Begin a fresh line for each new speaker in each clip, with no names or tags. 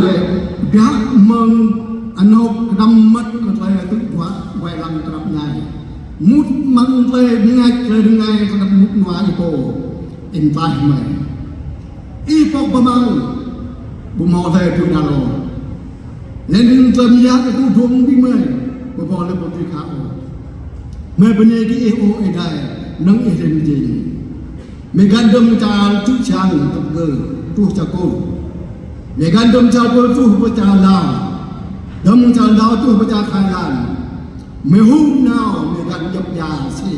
เลยยักมึงอนกดำมัดก็เลยตุกว่าไวลังกระไงมุดมังเลยไงเลยไงก็ดับมุดวาอีโปอินไปไหมอีโปประมาณบุมอเลยจุดาโลและนึงจะมียาไอ้ตู้ดวงที่เมื่อยบุมอเลยปฏิฆาโอเมื่อเป็นยังที่โอไอ้ได้นั่งเอเดนจริงมีการดมจานทุกช่างตับเกอทุกจักรมีการดมจานตัวทุกประจานลาวดมจานลาวทุกประจานไทยแลนด์มีหุ่นนาวมีการยับยาสิ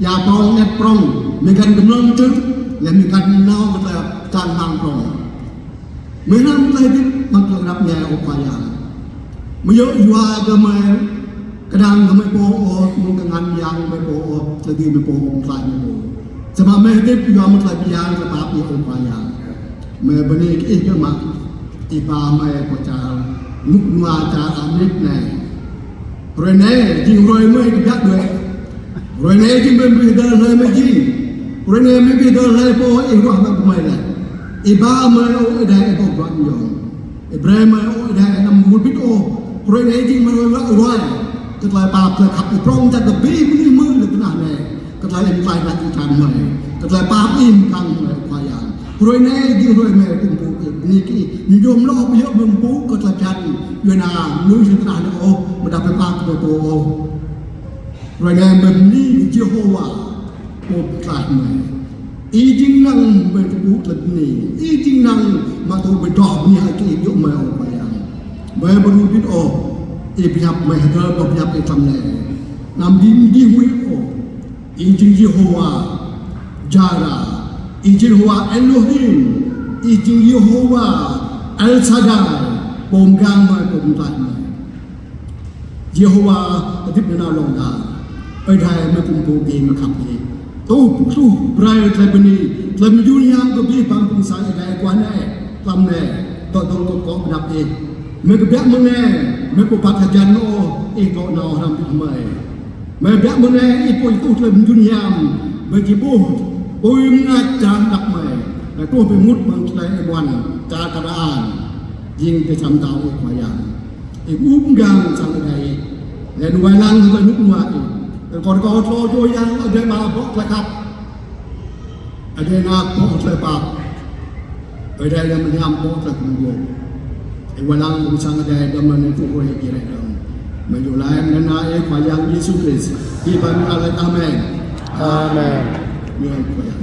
ยาปรองเน็ตปรองมีการกำลังจึงและมีการนาวก็จะจานบางปรองมีน้ำใจที่มันกระดับแย่ออกไปอย่างไม่เยอะอยู่ว่าก็ไม่กระดังก็ไม่โปโอมันก็งานยางไม่โปโอจะดีไม่โปองค์ใส่ไม่โปจะมาไม่ได้ยอมมันใส่ยางจะปาปีองค์ไปอย่างเมื่อบันนี้อีกก็มาอีปาไม่พอจะลุกนัวจะอามิตรในรวยเน่จริงรวยไม่ก็ยักด้วยรวยเน่จริงเป็นไปเดินเลยไม่จริงรวยเน่ไม่ไปเดินเลยโปอีกว่าแบบไม่เลยอีบ้าไม่โอ้ไอ้ได้ไอ้พวกรันยองไอ้เบรไม่โอ้ไอ้ได้นำมุดพิษโอ้รวยเน่จริงมันรวยรวยก็เลยปาเพื่อขับอีพร้อมจากกับบี้มือเลยขนาดนี้ก็เลยเป็นไฟนักอีกทางใหม่ก็เลยปาอิ่มกันเลยควายอย่างรวยเน่จริงรวยแม่ปุ่มปุ๊กนี่กี่นิยมโลกเยอะปุ่มปุ๊กก็เลยจัดเวลาลุ้นขนาดนี้โอ้มาดับไปปาไปโปรวยเน่แบบนี้เจ้าหัวโอ้กลายใหม่อีจริงนั่งเป็นปุ๊กแบบนี้อีจริงนั่งมาตัวไปดอกนี่ไอ้กี่ยกมาออกไปอย่างแม่บรรลุพิษโออีพยับไม่เธอบอกพยับไปทำแน่นำยิ้มยิ้มวิโออีจริงเยโฮวาจาราอีจริงเยโฮวาเอโลฮิมอีจริงเยโฮวาเอลซาดายปมกลางมาปมตายมาเยโฮวาอธิบดีนาลงดาไปไทยไม่ปุ่มปูกีมาขับเองตู้ปลายไทยปนีลำยุนยามก็บีบางปุ่มสายได้กว่าแน่ลำแน่ต่อก็ดับเองเมื่อกี้มึงแน่เมื่อกูปัดขยันโอ้อีกก็นอนทำทำไมเมื่อกี้มึงแน่อีปุ่ยตู้เลยมันยุ่งยามเมื่อกี้ปุยมึงอาจารย์ดับใหม่แต่ตัวไปมุดมันใช้วันจากระดานยิงไปทำดาวอีกมาอย่างอีกอุ้มยังสั่งอะไรแล้วดูไว้นั่งก็นุกนัวอีกแต่ก่อนก็โทรโยยังเอาเดินมาเพราะอะไรครับเอาเดินมาเพราะอะไรปากเอาเดินมามันยามเพราะอะไรคุณโยwalang usang ada daman itu boleh kira dalam menjual mengenai wayang Yesus Kristus di bawah alat amin
Amen.
Amin.